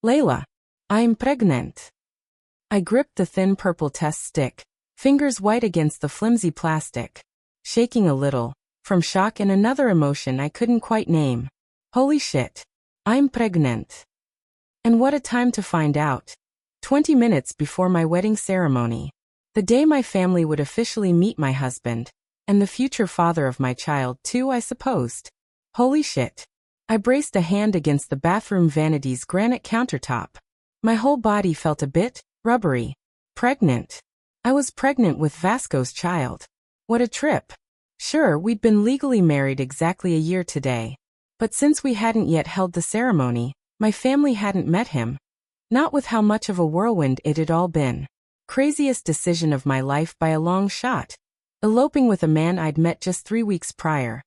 Layla, I'm pregnant. I gripped the thin purple test stick, fingers white against the flimsy plastic, shaking a little, from shock and another emotion I couldn't quite name. Holy shit. I'm pregnant. And what a time to find out. 20 minutes before my wedding ceremony. The day my family would officially meet my husband, and the future father of my child too, I supposed. Holy shit. I braced a hand against the bathroom vanity's granite countertop. My whole body felt a bit rubbery. Pregnant. I was pregnant with Vasco's child. What a trip. Sure, we'd been legally married exactly a year today. But since we hadn't yet held the ceremony, my family hadn't met him. Not with how much of a whirlwind it had all been. Craziest decision of my life by a long shot. Eloping with a man I'd met just 3 weeks prior.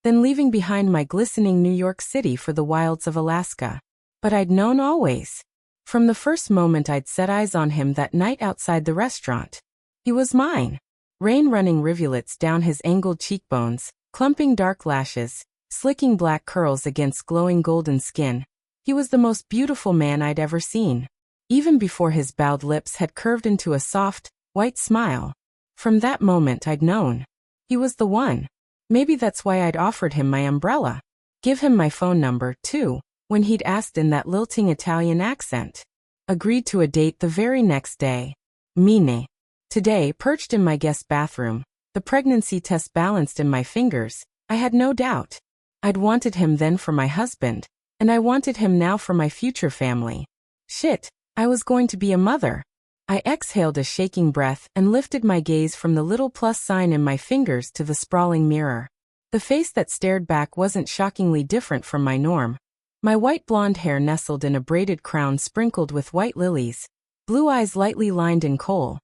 Then leaving behind my glistening New York City for the wilds of Alaska. But I'd known always. From the first moment I'd set eyes on him that night outside the restaurant. He was mine. Rain running rivulets down his angled cheekbones, clumping dark lashes, slicking black curls against glowing golden skin. He was the most beautiful man I'd ever seen. Even before his bowed lips had curved into a soft, white smile. From that moment I'd known. He was the one. Maybe that's why I'd offered him my umbrella. Give him my phone number, too, when he'd asked in that lilting Italian accent. Agreed to a date the very next day. Mine. Today, perched in my guest bathroom, the pregnancy test balanced in my fingers, I had no doubt. I'd wanted him then for my husband, and I wanted him now for my future family. Shit, I was going to be a mother. I exhaled a shaking breath and lifted my gaze from the little plus sign in my fingers to the sprawling mirror. The face that stared back wasn't shockingly different from my norm. My white blonde hair nestled in a braided crown sprinkled with white lilies, blue eyes lightly lined in kohl,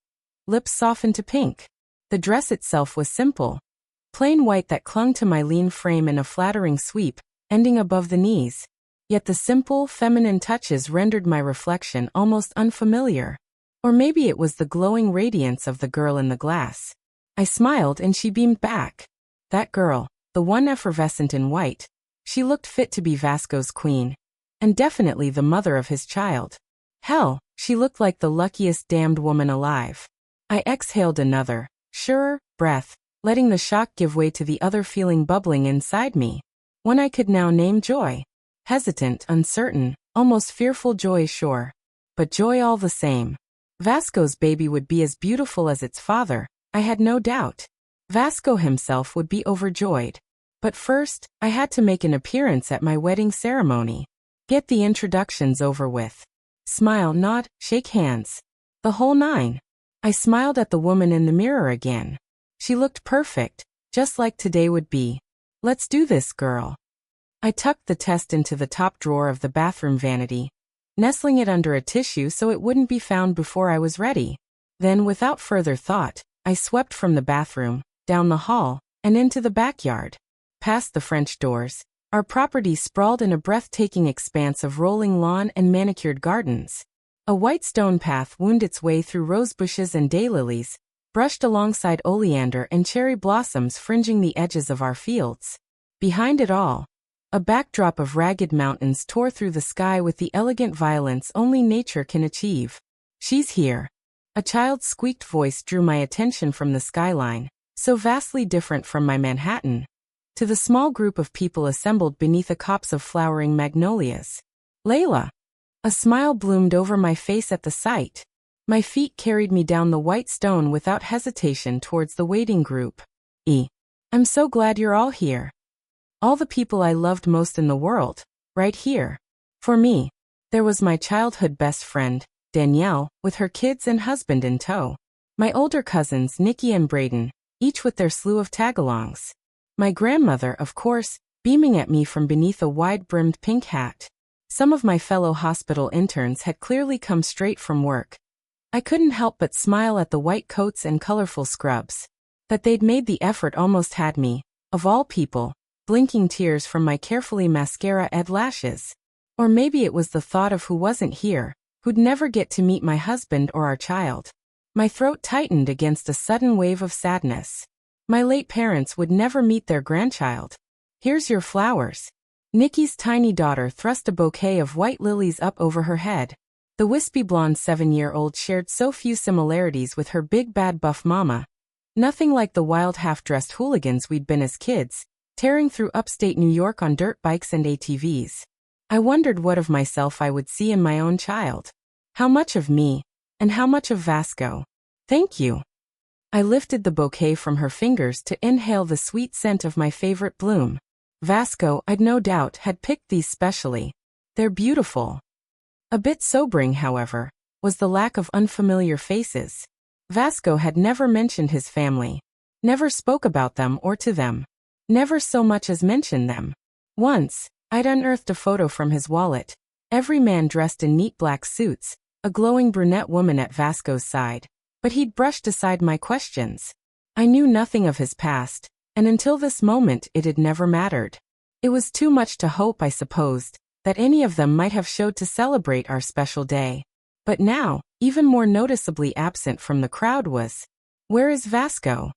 lips softened to pink. The dress itself was simple. Plain white that clung to my lean frame in a flattering sweep, ending above the knees. Yet the simple, feminine touches rendered my reflection almost unfamiliar. Or maybe it was the glowing radiance of the girl in the glass. I smiled and she beamed back. That girl, the one effervescent in white, she looked fit to be Vasco's queen. And definitely the mother of his child. Hell, she looked like the luckiest damned woman alive. I exhaled another, surer, breath, letting the shock give way to the other feeling bubbling inside me. One I could now name joy. Hesitant, uncertain, almost fearful joy, sure. But joy all the same. Vasco's baby would be as beautiful as its father, I had no doubt. Vasco himself would be overjoyed. But first, I had to make an appearance at my wedding ceremony. Get the introductions over with. Smile, nod, shake hands. The whole nine. I smiled at the woman in the mirror again. She looked perfect, just like today would be. Let's do this, girl. I tucked the test into the top drawer of the bathroom vanity, nestling it under a tissue so it wouldn't be found before I was ready. Then, without further thought, I swept from the bathroom, down the hall, and into the backyard. Past the French doors, our property sprawled in a breathtaking expanse of rolling lawn and manicured gardens. A white stone path wound its way through rosebushes and daylilies, brushed alongside oleander and cherry blossoms fringing the edges of our fields. Behind it all, a backdrop of ragged mountains tore through the sky with the elegant violence only nature can achieve. She's here. A child's squeaked voice drew my attention from the skyline, so vastly different from my Manhattan, to the small group of people assembled beneath a copse of flowering magnolias. Layla. A smile bloomed over my face at the sight. My feet carried me down the white stone without hesitation towards the waiting group. I'm so glad you're all here. All the people I loved most in the world, right here. For me, there was my childhood best friend, Danielle, with her kids and husband in tow. My older cousins, Nikki and Braden, each with their slew of tagalongs. My grandmother, of course, beaming at me from beneath a wide-brimmed pink hat. Some of my fellow hospital interns had clearly come straight from work. I couldn't help but smile at the white coats and colorful scrubs. That they'd made the effort almost had me, of all people, blinking tears from my carefully mascara-ed lashes. Or maybe it was the thought of who wasn't here, who'd never get to meet my husband or our child. My throat tightened against a sudden wave of sadness. My late parents would never meet their grandchild. Here's your flowers. Nikki's tiny daughter thrust a bouquet of white lilies up over her head. The wispy blonde 7-year-old shared so few similarities with her big bad buff mama. Nothing like the wild half-dressed hooligans we'd been as kids, tearing through upstate New York on dirt bikes and ATVs. I wondered what of myself I would see in my own child. How much of me, and how much of Vasco? Thank you. I lifted the bouquet from her fingers to inhale the sweet scent of my favorite bloom. Vasco, I'd no doubt, had picked these specially. They're beautiful. A bit sobering, however, was the lack of unfamiliar faces. Vasco had never mentioned his family. Never spoke about them or to them. Never so much as mentioned them. Once, I'd unearthed a photo from his wallet. Every man dressed in neat black suits, a glowing brunette woman at Vasco's side. But he'd brushed aside my questions. I knew nothing of his past, and until this moment it had never mattered. It was too much to hope, I supposed, that any of them might have showed to celebrate our special day. But now, even more noticeably absent from the crowd was, "Where is Vasco?"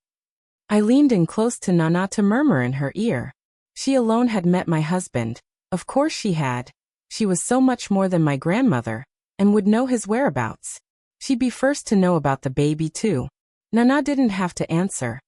I leaned in close to Nana to murmur in her ear. She alone had met my husband. Of course she had. She was so much more than my grandmother, and would know his whereabouts. She'd be first to know about the baby too. Nana didn't have to answer.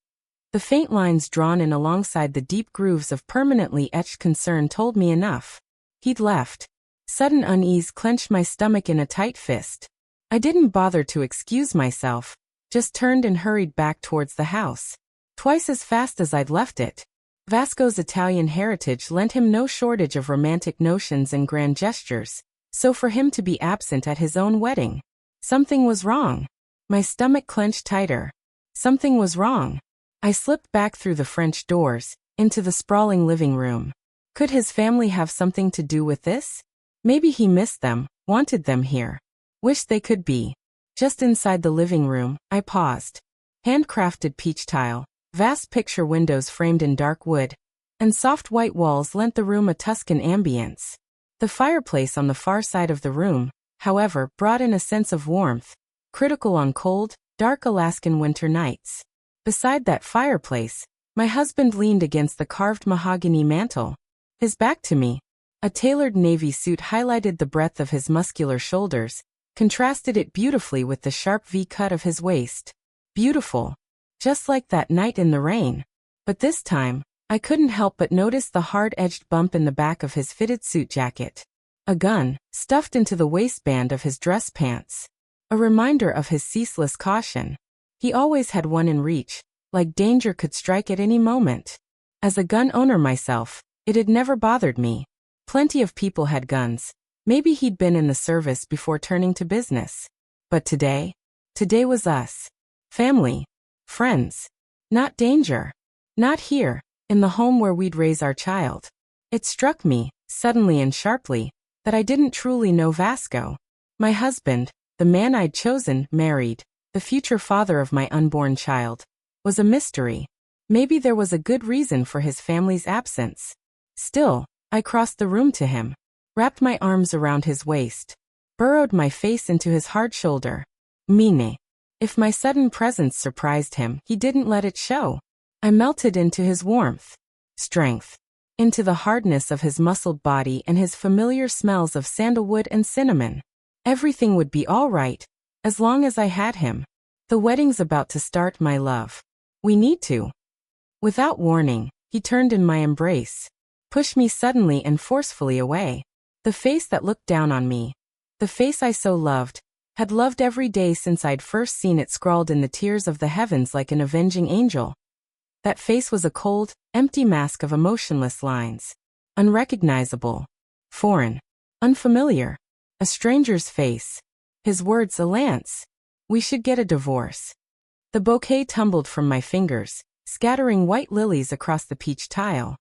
The faint lines drawn in alongside the deep grooves of permanently etched concern told me enough. He'd left. Sudden unease clenched my stomach in a tight fist. I didn't bother to excuse myself, just turned and hurried back towards the house. Twice as fast as I'd left it. Vasco's Italian heritage lent him no shortage of romantic notions and grand gestures, so for him to be absent at his own wedding, something was wrong. My stomach clenched tighter. Something was wrong. I slipped back through the French doors, into the sprawling living room. Could his family have something to do with this? Maybe he missed them, wanted them here. Wished they could be. Just inside the living room, I paused. Handcrafted peach tile, vast picture windows framed in dark wood, and soft white walls lent the room a Tuscan ambience. The fireplace on the far side of the room, however, brought in a sense of warmth, critical on cold, dark Alaskan winter nights. Beside that fireplace, my husband leaned against the carved mahogany mantel, his back to me. A tailored navy suit highlighted the breadth of his muscular shoulders, contrasted it beautifully with the sharp V-cut of his waist. Beautiful. Just like that night in the rain. But this time, I couldn't help but notice the hard-edged bump in the back of his fitted suit jacket. A gun, stuffed into the waistband of his dress pants. A reminder of his ceaseless caution. He always had one in reach, like danger could strike at any moment. As a gun owner myself, it had never bothered me. Plenty of people had guns. Maybe he'd been in the service before turning to business. But today? Today was us. Family. Friends. Not danger. Not here, in the home where we'd raise our child. It struck me, suddenly and sharply, that I didn't truly know Vasco. My husband, the man I'd chosen, married, the future father of my unborn child, was a mystery. Maybe there was a good reason for his family's absence. Still, I crossed the room to him, wrapped my arms around his waist, burrowed my face into his hard shoulder. Mine. If my sudden presence surprised him, he didn't let it show. I melted into his warmth, strength, into the hardness of his muscled body and his familiar smells of sandalwood and cinnamon. Everything would be all right, as long as I had him. The wedding's about to start, my love. We need to. Without warning, he turned in my embrace, pushed me suddenly and forcefully away. The face that looked down on me, the face I so loved, had loved every day since I'd first seen it scrawled in the tears of the heavens like an avenging angel. That face was a cold, empty mask of emotionless lines. Unrecognizable. Foreign. Unfamiliar. A stranger's face. His words, a lance. We should get a divorce. The bouquet tumbled from my fingers, scattering white lilies across the peach tile.